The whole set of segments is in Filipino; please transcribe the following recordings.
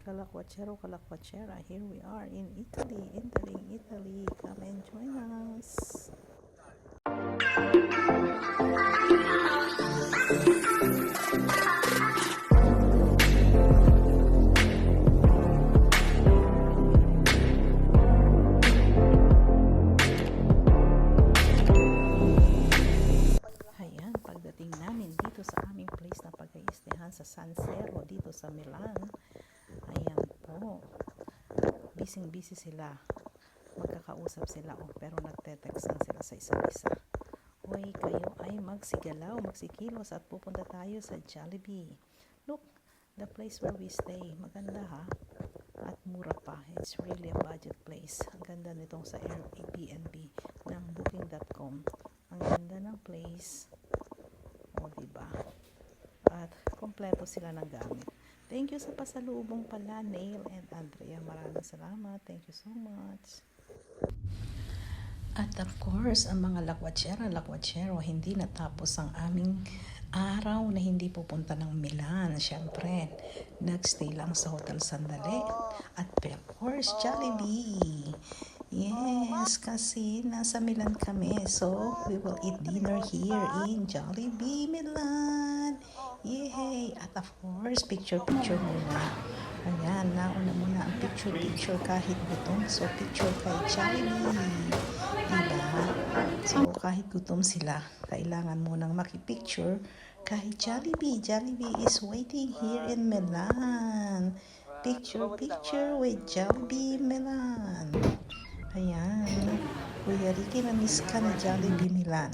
kalakwachero, kalakwachera. Here we are in Italy, Italy. Come and join us. Ayan, pagdating namin dito sa aming place na pag-iistehan sa San Siro dito sa Milan. Ayan po. Busy sila. Magkakausap sila pero nagte-text lang sila sa isa't isa. Hoy, kayo ay magsigalaw, magsikilos at pupunta tayo sa Jollibee. Look, the place where we stay. Maganda ha. At mura pa. It's really a budget place. Ang ganda nitong sa Airbnb ng booking.com. Ang ganda ng place. O, diba? At kompleto sila ng gamit. Thank you sa pasalubong pala, Neil and Andrea. Maraming salamat. Thank you so much. At of course, ang mga lakwachero, hindi natapos ang aming araw na hindi pupunta ng Milan. Siyempre, nagstay lang sa Hotel Sandali. At of course, Jollibee. Yes, kasi nasa Milan kami. So, we will eat dinner here in Jollibee, Milan. Yay! At of course, picture muna. Ayan, nauna muna ang picture kahit gutom. So, picture kay Jollibee. Diba? So, kahit gutom sila, kailangan munang makipicture kahit Jollibee. Jollibee is waiting here in Milan. Picture with Jollibee Milan. Ayan. Kuya Ricky, na-miss ka na Jollibee Milan.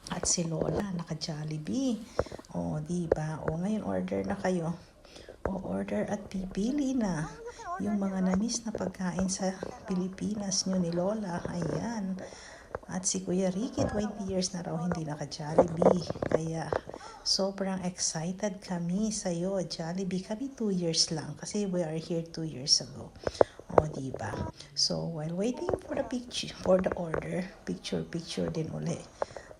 At si Lola, naka-Jollibee. O, diba? O, ngayon order na kayo. O, order at pipili na yung mga na-miss na pagkain sa Pilipinas nyo ni Lola. Ayan. At si Kuya Ricky, 20 years na raw hindi naka-Jollibee. Kaya, sobrang excited kami sa'yo. Jollibee kami 2 years lang. Kasi we are here 2 years ago. O, diba? So, while waiting for the picture, for the order, picture din uli.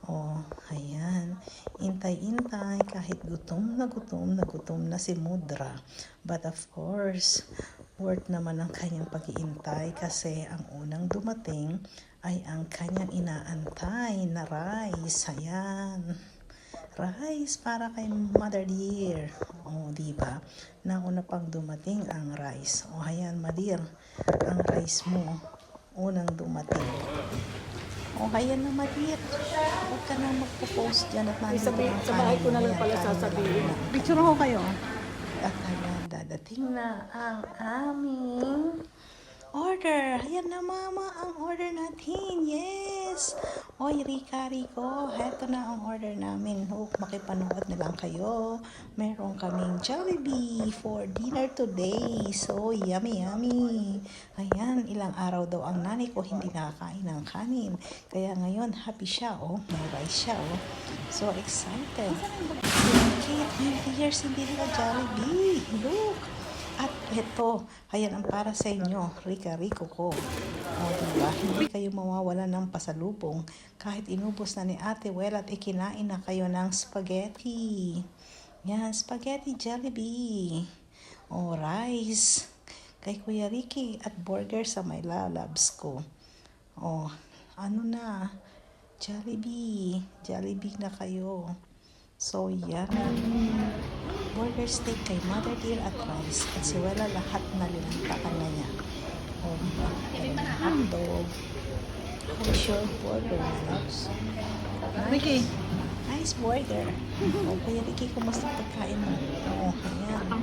O, ayan. Intay kahit gutom na si Mudra. But of course, worth naman ang kanyang pag-iintay kasi ang unang dumating ay ang kanyang inaantay na rice. Ayan. Rice para kay Mother Dear. O, diba? Nauna pang dumating ang rice. O, ayan, Madir. Ang rice mo, unang dumating. O, ayan na, Madir. Huwag ka na magpo-post dyan at nandito ang sa bahay ko na lang pala sasabihin. Picture ako kayo. At ayan, dadating na ang aming order. Ayan na, Mama, ang order natin. Yes! Oy, Rico, heto na ang order namin. Makipanood na lang kayo. Meron kaming Jollibee for dinner today. So, yummy. Ayan, ilang araw daw ang nanay ko hindi nakakain ng kanin. Kaya ngayon, happy siya, oh. May rice siya, oh. So excited. Kate, 20 years hindi nila Jollibee. Look! At ito, ayan ang para sa inyo, Rico ko. O, diba? Hindi kayo mawawala ng pasalubong. Kahit inubos na ni Ate Well at ikinain na kayo ng spaghetti. Yan, spaghetti Jollibee. O, rice. Kay Kuya Ricky at burger sa my lalabs ko. O, ano na? Jollibee na kayo. So, yan. Burger steak kay Mother Dear at rice. At si Wela lahat na linantakan na niya. O, hotdog. Sure burger, loves. Ricky. Nice burger. O, Kuya Ricky, kumusta pagkain mo? O, ayan.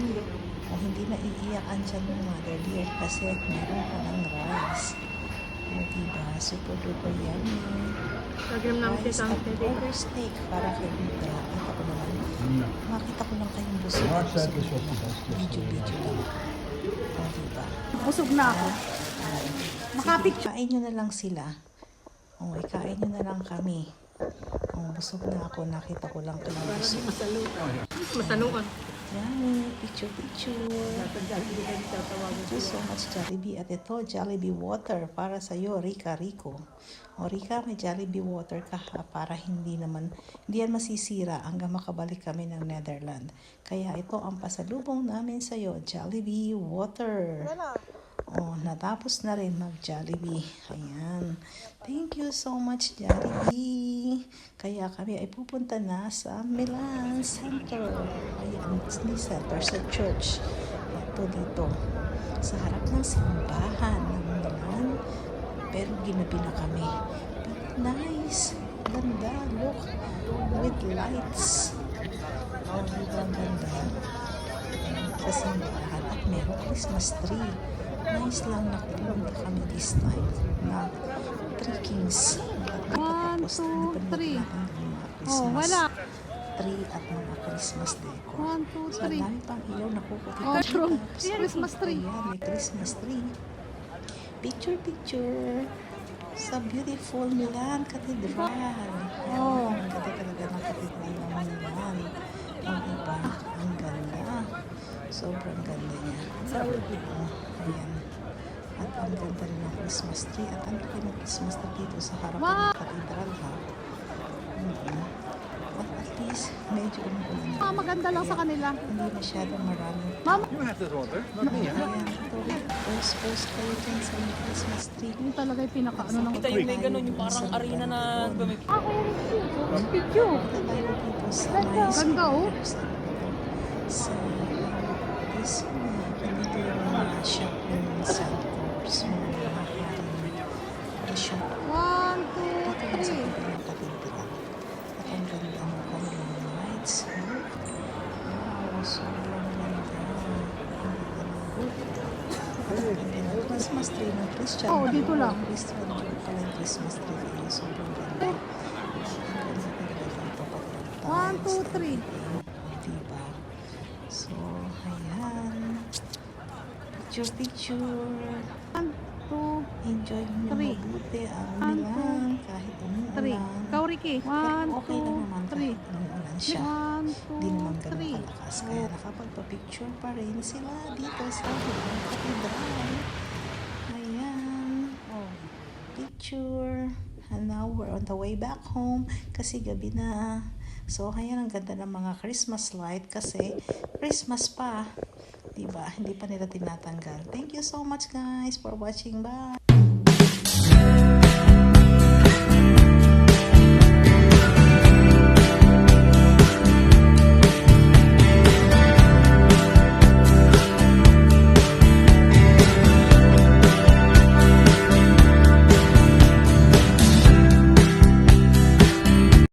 O, hindi na iiyakan dyan ng Mother Dear kasi meron ka ng rice. O, diba? Super duper yummy. Program namin Rice sa at burger steak para kay Mudra. Ako naman. Makita ko lang kayong busog. Video lang. O, diba? Busog na ako. Makapit. Kain nyo na lang sila. O, ikain nyo na lang kami. O, busog na ako. Nakita ko lang kayong busog. Masalukan. Yummy. Picture, picture. Dapat Jollibee kayo tatawagan Thank you so much, Jollibee. At ito, Jollibee water para sa iyo, Rika Rico. O Rika, may Jollibee water ka ha, para hindi yan masisira hanggang makabalik kami ng Netherlands. Kaya ito ang pasalubong namin sa iyo, Jollibee water. Oh, natapos na rin mag-Jollibee. Ayan. Thank you so much, Jollibee. Kaya kami ay pupunta na sa Milan Center. Ayan, Disney Center sa church. Ito dito. Sa harap ng simbahan ng Milan. Pero ginabi na kami. But nice. Ganda. Look. With lights. Oh, diba ang ganda. Sa simbahan. At meron Christmas tree. Nice lang nakupunta kami this time na Three Kings. One, two, three. Oh, wala. Tree at mga Christmas decor. 1, 2, So, 3. dami pang ilaw na kukutin. Oh, true. Christmas tree. Ayan, may Christmas tree. Picture, picture. Sa beautiful Milan Cathedral. Oh. Ang ganda talaga ng Cathedral ng Milan. Ang iba, ang ganda. Sobrang ganda niya. Oh, ayan. At ang ganda rin ng Christmas tree. At ang laki ng Christmas tree dito sa harapan ng Cathedral, ha? At least, medyo umuulan. Maganda lang sa kanila. Hindi masyadong marami. Mama, You have this water, not me. Huh? Ayan, ito. Post kayo dyan sa may Christmas tree. yun talaga yung pinaka-ano ng... Ito yung may ganun, yung parang arena na gumik. Video. Punta tayo dito sa may Ganda, oh. sa this nandito yung mga shop ng Saltcourts, mga haring shop 1, dito 2, yan sa 3. kabilang katindran. At ang ganda ng kanilang lights. Wow, sobrang ganda. Ang ganda ng Christmas tree ng Christian. Oh, dito lang. Christian Dior pala yung Christmas tree. Ayun, sobrang ganda. Ang ganda talaga dito pag 1, 2, 3. Diba? So, ayan. Picture, picture. 1, 2, Enjoy nyo Three. mabuti ang One, Milan kahit 3. umuulan. Ikaw, Ricky. 1, Pero okay lang naman 2, 3. kahit umuulan siya. 1, Di naman 2, ganun 3. kalakas. Kaya nakapagpa-picture pa rin sila dito sa Milan Cathedral. Ayan. Oh, picture. And now we're on the way back home kasi gabi na. So, ayan, ang ganda ng mga Christmas light kasi Christmas pa. Diba? Hindi pa nila tinatanggal. Thank you so much guys for watching. Bye!